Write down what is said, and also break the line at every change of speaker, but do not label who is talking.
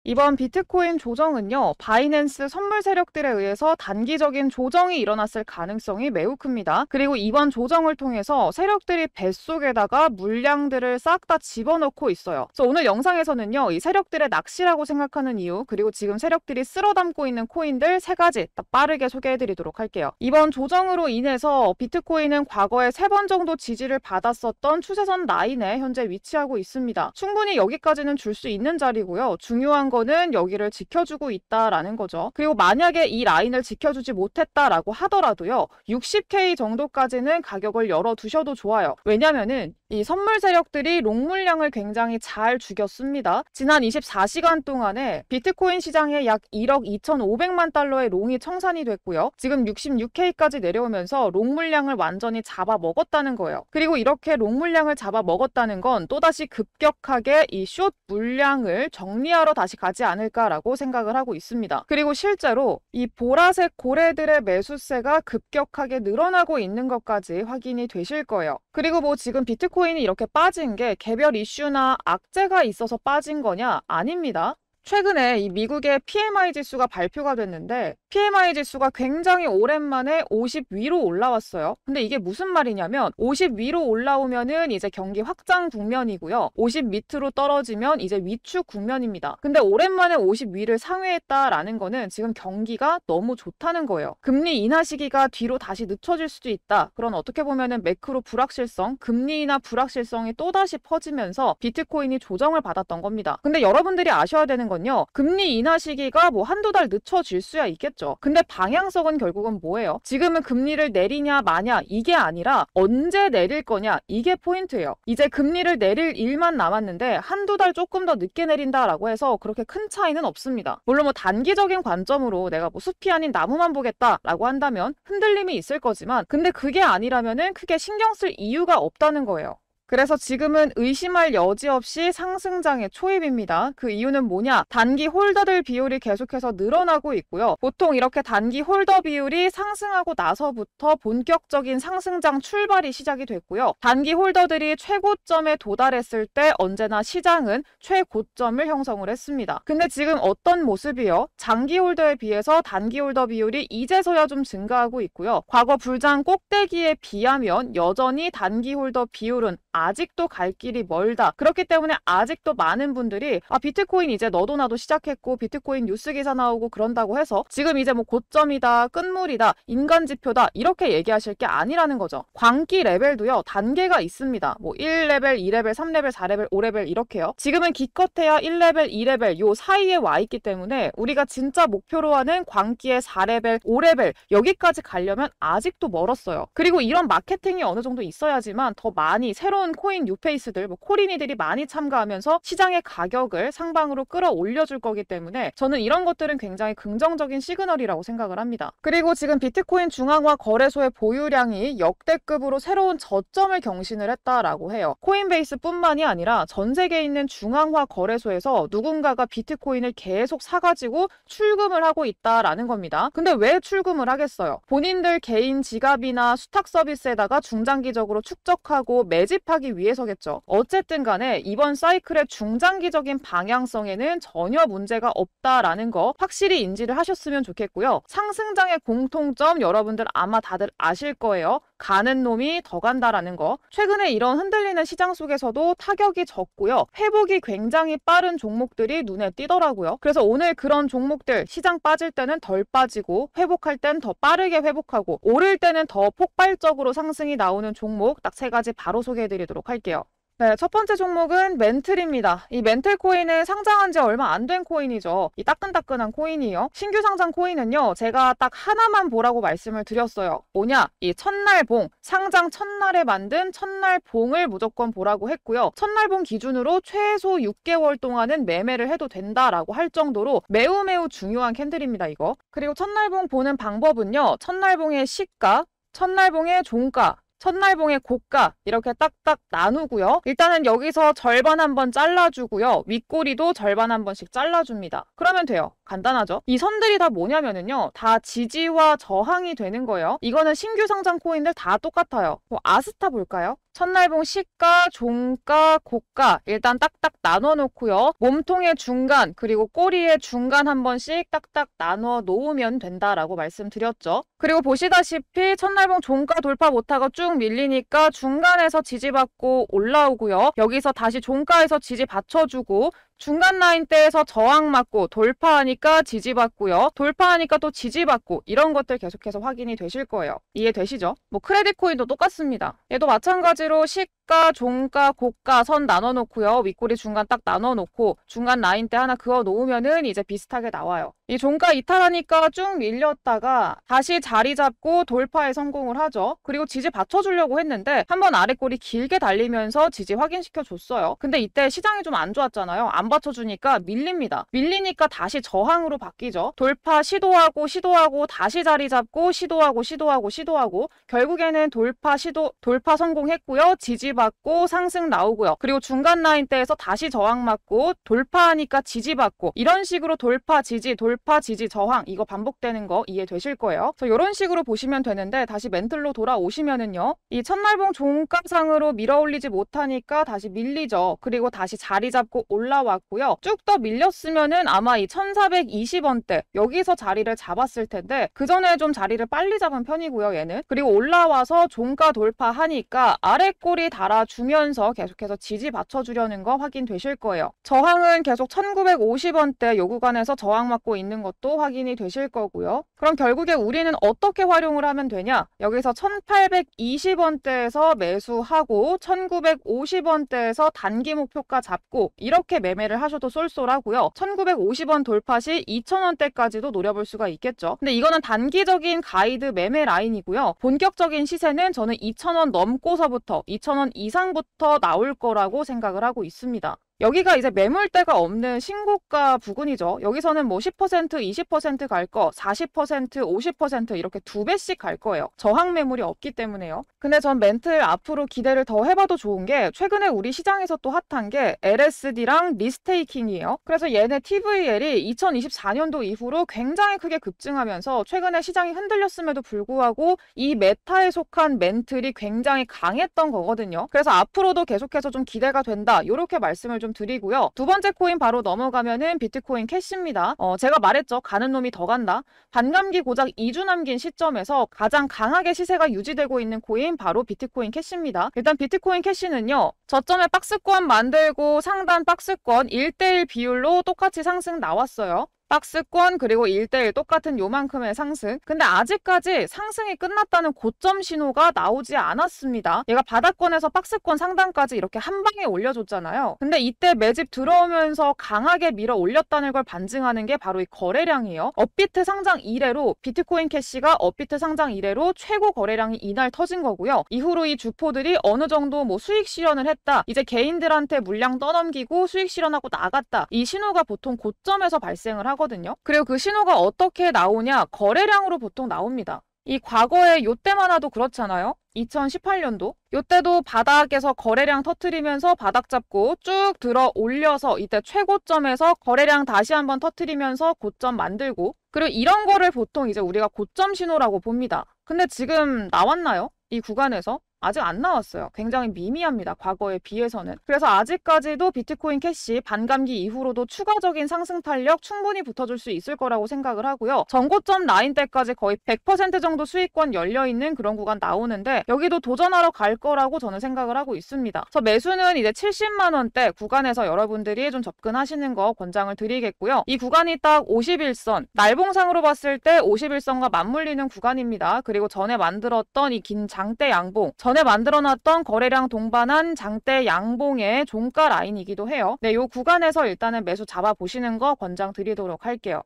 이번 비트코인 조정은요, 바이낸스 선물 세력들에 의해서 단기적인 조정이 일어났을 가능성이 매우 큽니다. 그리고 이번 조정을 통해서 세력들이 뱃속에다가 물량들을 싹 다 집어넣고 있어요. 그래서 오늘 영상에서는요, 이 세력들의 낚시라고 생각하는 이유, 그리고 지금 세력들이 쓸어 담고 있는 코인들 3가지 딱 빠르게 소개해드리도록 할게요. 이번 조정으로 인해서 비트코인은 과거에 3번 정도 지지를 받았었던 추세선 라인에 현재 위치하고 있습니다. 충분히 여기까지는 줄 수 있는 자리고요. 중요한 거는 여기를 지켜주고 있다라는 거죠. 그리고 만약에 이 라인을 지켜주지 못했다라고 하더라도요, 60K 정도까지는 가격을 열어두셔도 좋아요. 왜냐면은 이 선물 세력들이 롱 물량을 굉장히 잘 죽였습니다. 지난 24시간 동안에 비트코인 시장에 약 1억 2,500만 달러의 롱이 청산이 됐고요. 지금 66K까지 내려오면서 롱 물량을 완전히 잡아먹었다는 거예요. 그리고 이렇게 롱 물량을 잡아먹었다는 건 또다시 급격하게 이 숏 물량을 정리하러 다시 가지 않을까라고 생각을 하고 있습니다. 그리고 실제로 이 보라색 고래들의 매수세가 급격하게 늘어나고 있는 것까지 확인이 되실 거예요. 그리고 뭐 지금 비트코인이 이렇게 빠진 게 개별 이슈나 악재가 있어서 빠진 거냐? 아닙니다. 최근에 이 미국의 PMI 지수가 발표가 됐는데 PMI 지수가 굉장히 오랜만에 50 위로 올라왔어요. 근데 이게 무슨 말이냐면 50 위로 올라오면은 이제 경기 확장 국면이고요. 50 밑으로 떨어지면 이제 위축 국면입니다. 근데 오랜만에 50 위를 상회했다라는 거는 지금 경기가 너무 좋다는 거예요. 금리 인하 시기가 뒤로 다시 늦춰질 수도 있다. 그런 어떻게 보면은 매크로 불확실성, 금리 인하 불확실성이 또다시 퍼지면서 비트코인이 조정을 받았던 겁니다. 근데 여러분들이 아셔야 되는 건요, 금리 인하 시기가 뭐 한두 달 늦춰질 수야 있겠죠. 근데 방향성은 결국은 뭐예요? 지금은 금리를 내리냐 마냐 이게 아니라 언제 내릴 거냐 이게 포인트예요. 이제 금리를 내릴 일만 남았는데 한두 달 조금 더 늦게 내린다라고 해서 그렇게 큰 차이는 없습니다. 물론 뭐 단기적인 관점으로 내가 뭐 숲이 아닌 나무만 보겠다라고 한다면 흔들림이 있을 거지만, 근데 그게 아니라면은 크게 신경 쓸 이유가 없다는 거예요. 그래서 지금은 의심할 여지 없이 상승장의 초입입니다. 그 이유는 뭐냐? 단기 홀더들 비율이 계속해서 늘어나고 있고요. 보통 이렇게 단기 홀더 비율이 상승하고 나서부터 본격적인 상승장 출발이 시작이 됐고요. 단기 홀더들이 최고점에 도달했을 때 언제나 시장은 최고점을 형성을 했습니다. 근데 지금 어떤 모습이요? 장기 홀더에 비해서 단기 홀더 비율이 이제서야 좀 증가하고 있고요. 과거 불장 꼭대기에 비하면 여전히 단기 홀더 비율은 아직도 갈 길이 멀다. 그렇기 때문에 아직도 많은 분들이 비트코인 이제 너도 나도 시작했고 비트코인 뉴스 기사 나오고 그런다고 해서 지금 이제 뭐 고점이다, 끝물이다, 인간지표다 이렇게 얘기하실 게 아니라는 거죠. 광기 레벨도요, 단계가 있습니다. 뭐 1레벨, 2레벨, 3레벨, 4레벨, 5레벨 이렇게요. 지금은 기껏해야 1레벨, 2레벨 요 사이에 와 있기 때문에 우리가 진짜 목표로 하는 광기의 4레벨, 5레벨 여기까지 가려면 아직도 멀었어요. 그리고 이런 마케팅이 어느 정도 있어야지만 더 많이 새로운 코인 뉴페이스들, 뭐 코린이들이 많이 참가하면서 시장의 가격을 상방으로 끌어올려 줄 거기 때문에 저는 이런 것들은 굉장히 긍정적인 시그널이라고 생각을 합니다. 그리고 지금 비트코인 중앙화 거래소의 보유량이 역대급으로 새로운 저점을 경신을 했다라고 해요. 코인베이스뿐만이 아니라 전 세계에 있는 중앙화 거래소에서 누군가가 비트코인을 계속 사가지고 출금을 하고 있다라는 겁니다. 근데 왜 출금을 하겠어요? 본인들 개인 지갑이나 수탁 서비스에다가 중장기적으로 축적하고 매집하기 위해서겠죠. 어쨌든 간에 이번 사이클의 중장기적인 방향성에는 전혀 문제가 없다라는 거 확실히 인지를 하셨으면 좋겠고요. 상승장의 공통점 여러분들 아마 다들 아실 거예요. 가는 놈이 더 간다라는 거. 최근에 이런 흔들리는 시장 속에서도 타격이 적고요. 회복이 굉장히 빠른 종목들이 눈에 띄더라고요. 그래서 오늘 그런 종목들 시장 빠질 때는 덜 빠지고 회복할 땐 더 빠르게 회복하고 오를 때는 더 폭발적으로 상승이 나오는 종목 딱 3가지 바로 소개해드리도록 할게요. 네, 첫 번째 종목은 멘틀입니다. 이 멘틀 코인은 상장한 지 얼마 안 된 코인이죠. 이 따끈따끈한 코인이요. 신규 상장 코인은요, 제가 딱 하나만 보라고 말씀을 드렸어요. 뭐냐? 이 첫날봉, 상장 첫날에 만든 첫날봉을 무조건 보라고 했고요. 첫날봉 기준으로 최소 6개월 동안은 매매를 해도 된다라고 할 정도로 매우 중요한 캔들입니다, 이거. 그리고 첫날봉 보는 방법은요, 첫날봉의 시가, 첫날봉의 종가, 첫날봉의 고가 이렇게 딱딱 나누고요. 일단은 여기서 절반 한번 잘라주고요. 윗꼬리도 절반 한 번씩 잘라줍니다. 그러면 돼요. 간단하죠? 이 선들이 다 뭐냐면은요, 다 지지와 저항이 되는 거예요. 이거는 신규 상장 코인들 다 똑같아요. 뭐 아스타 볼까요? 첫날봉 시가, 종가, 고가 일단 딱딱 나눠 놓고요. 몸통의 중간 그리고 꼬리의 중간 한 번씩 딱딱 나눠 놓으면 된다라고 말씀드렸죠. 그리고 보시다시피 첫날봉 종가 돌파 못하고 쭉 밀리니까 중간에서 지지받고 올라오고요. 여기서 다시 종가에서 지지 받쳐주고 중간 라인대에서 저항 맞고 돌파하니까 지지받고요. 돌파하니까 또 지지받고 이런 것들 계속해서 확인이 되실 거예요. 이해되시죠? 뭐 크레딧 코인도 똑같습니다. 얘도 마찬가지로 시가, 종가, 고가 선 나눠 놓고요. 윗꼬리 중간 딱 나눠 놓고 중간 라인대 하나 그어 놓으면은 이제 비슷하게 나와요. 이 종가 이탈하니까 쭉 밀렸다가 다시 자리 잡고 돌파에 성공을 하죠. 그리고 지지 받쳐주려고 했는데 한번 아래 꼬리 길게 달리면서 지지 확인시켜 줬어요. 근데 이때 시장이 좀 안 좋았잖아요. 안 받쳐주니까 밀립니다. 밀리니까 다시 저항으로 바뀌죠. 돌파 시도하고 다시 자리 잡고 시도하고 결국에는 돌파 성공했고요. 지지받고 상승 나오고요. 그리고 중간 라인대에서 다시 저항 맞고 돌파하니까 지지받고 이런 식으로 돌파 지지 저항 이거 반복되는 거 이해되실 거예요. 그래서 이런 식으로 보시면 되는데 다시 멘틀로 돌아오시면은요. 이 첫날봉 종가상으로 밀어올리지 못하니까 다시 밀리죠. 그리고 다시 자리 잡고 올라왔고요. 쭉 더 밀렸으면은 아마 이 1420원대 여기서 자리를 잡았을 텐데 그 전에 좀 자리를 빨리 잡은 편이고요. 얘는. 그리고 올라와서 종가 돌파하니까 아래 꼬리 달아주면서 계속해서 지지 받쳐주려는 거 확인되실 거예요. 저항은 계속 1950원대 요 구간에서 저항 맞고 있는 것도 확인이 되실 거고요. 그럼 결국에 우리는 어떻게 활용을 하면 되냐? 여기서 1820원대에서 매수하고 1950원대에서 단기 목표가 잡고 이렇게 매매를 하셔도 쏠쏠하고요. 1950원 돌파 시 2000원대까지도 노려볼 수가 있겠죠. 근데 이거는 단기적인 가이드 매매 라인이고요. 본격적인 시세는 저는 2000원 넘고서부터 2000원 이상부터 나올 거라고 생각을 하고 있습니다. 여기가 이제 매물대가 없는 신고가 부근이죠. 여기서는 뭐 10%, 20% 갈 거, 40%, 50% 이렇게 2배씩 갈 거예요. 저항 매물이 없기 때문에요. 근데 전 멘틀 앞으로 기대를 더 해봐도 좋은 게 최근에 우리 시장에서 또 핫한 게 LSD랑 리스테이킹이에요. 그래서 얘네 TVL이 2024년도 이후로 굉장히 크게 급증하면서 최근에 시장이 흔들렸음에도 불구하고 이 메타에 속한 멘틀이 굉장히 강했던 거거든요. 그래서 앞으로도 계속해서 좀 기대가 된다. 이렇게 말씀을 좀 드리고요. 두 번째 코인 바로 넘어가면은 비트코인 캐시입니다. 제가 말했죠. 가는 놈이 더 간다. 반감기 고작 2주 남긴 시점에서 가장 강하게 시세가 유지되고 있는 코인 바로 비트코인 캐시입니다. 일단 비트코인 캐시는요. 저점에 박스권 만들고 상단 박스권 1:1 비율로 똑같이 상승 나왔어요. 박스권 그리고 1:1 똑같은 요만큼의 상승. 근데 아직까지 상승이 끝났다는 고점 신호가 나오지 않았습니다. 얘가 바닥권에서 박스권 상단까지 이렇게 한 방에 올려줬잖아요. 근데 이때 매집 들어오면서 강하게 밀어 올렸다는 걸 반증하는 게 바로 이 거래량이에요. 업비트 상장 이래로 비트코인 캐시가 업비트 상장 이래로 최고 거래량이 이날 터진 거고요. 이후로 이 주포들이 어느 정도 뭐 수익 실현을 했다. 이제 개인들한테 물량 떠넘기고 수익 실현하고 나갔다. 이 신호가 보통 고점에서 발생을 하고 그리고 그 신호가 어떻게 나오냐? 거래량으로 보통 나옵니다. 이 과거에 요때만 와도 그렇잖아요. 2018년도 요때도 바닥에서 거래량 터트리면서 바닥 잡고 쭉 들어 올려서 이때 최고점에서 거래량 다시 한번 터트리면서 고점 만들고 그리고 이런 거를 보통 이제 우리가 고점 신호라고 봅니다. 근데 지금 나왔나요? 이 구간에서? 아직 안 나왔어요. 굉장히 미미합니다. 과거에 비해서는. 그래서 아직까지도 비트코인 캐시 반감기 이후로도 추가적인 상승 탄력 충분히 붙어줄 수 있을 거라고 생각을 하고요. 전고점 라인대까지 거의 100% 정도 수익권 열려있는 그런 구간 나오는데 여기도 도전하러 갈 거라고 저는 생각을 하고 있습니다. 그래서 매수는 이제 70만 원대 구간에서 여러분들이 좀 접근하시는 거 권장을 드리겠고요. 이 구간이 딱 51선, 날봉상으로 봤을 때 51선과 맞물리는 구간입니다. 그리고 전에 만들었던 이 긴 장대 양봉, 전에 만들어놨던 거래량 동반한 장대 양봉의 종가 라인이기도 해요. 네, 이 구간에서 일단은 매수 잡아보시는 거 권장드리도록 할게요.